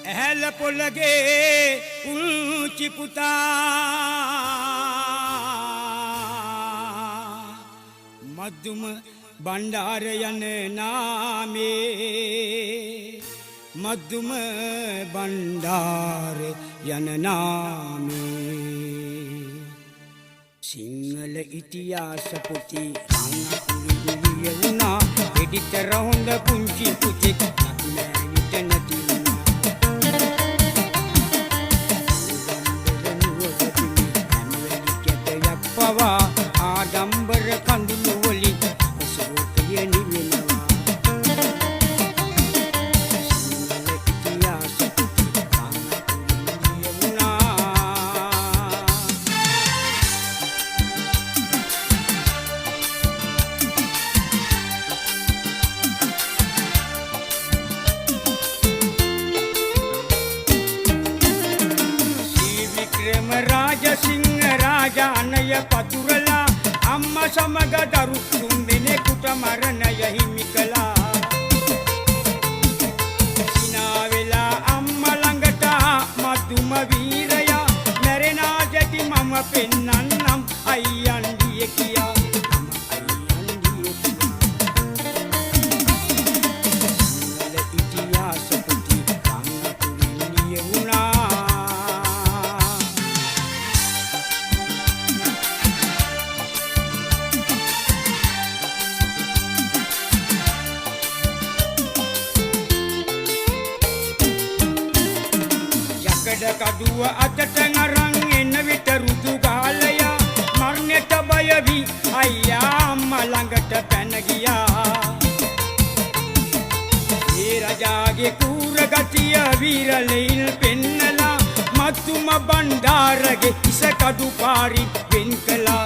ඇහැල පොළගේ පුංචි පුතා මද්දුම බණ්ඩාර යන නාමේ මද්දුම බණ්ඩාර යන නාමේ සිංහල ඉතිහාස පොතේ රංගුලිය වුණා එඩිතර හොඳ පුංචි පුතෙක් නක්මෑනිට නැති පවා ආඩම්බර කඳුළු වලින් අසෝකය නිවෙනවා සිංහල ඉතිහාස පොතේ රංගුලිය වුණා රාජසිංහ රාජානය පතුරලා අම්මා සමග දරු තුන් දෙනෙකුට මරණය හිමි කළා. සිනා වෙලා අම්මා ළඟට මතුම වීරයා මැරෙනා ජැටි මම පෙන්නන්නම් අයියන්ඩිය කියා. සිංහල ඉතිහාස පොතේ රංගුලිය වුණා කඩුව අතට අරන් එන විට රුදු ගාලයා මරණයට බය වී අයියා අම්මා ළඟට පැන ගියා. ඒ රජාගේ කූර ගතිය වීරලෙයින් පෙන්නලා මත්තුම බණ්ඩාරගේ ඉස කඩු පාරින් වෙන් කළා.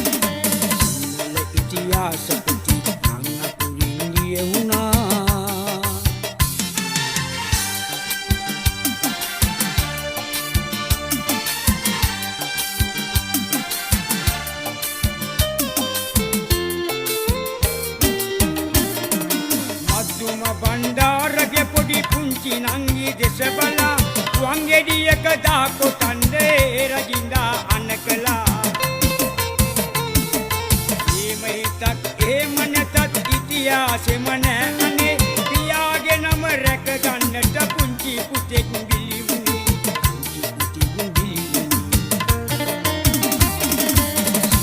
සිංහල ඉතිහාස පොතේ රංගුලිය වුණා බණ්ඩාරගේ පොඩි පුංචි නංගි දෙස බලා වංගෙඩියක දාකොටන්නේ රජින්දා අනකලා. එහෙම හිතක් එහෙම නැතත් ඉතිහාසෙම නෑනේ පියාගේ නම රැක ගන්නට පුංචි පුතෙක් බිලි වුණේ.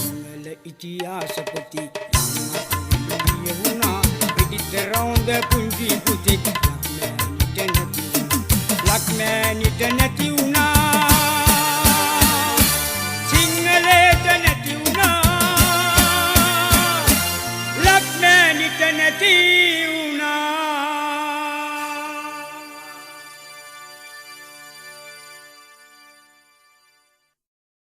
සිංහල ඉතිහාස පොතේ රංගුලිය වුණා රොඳ පුංචි පුතෙක් ලක්මෑනිට නැති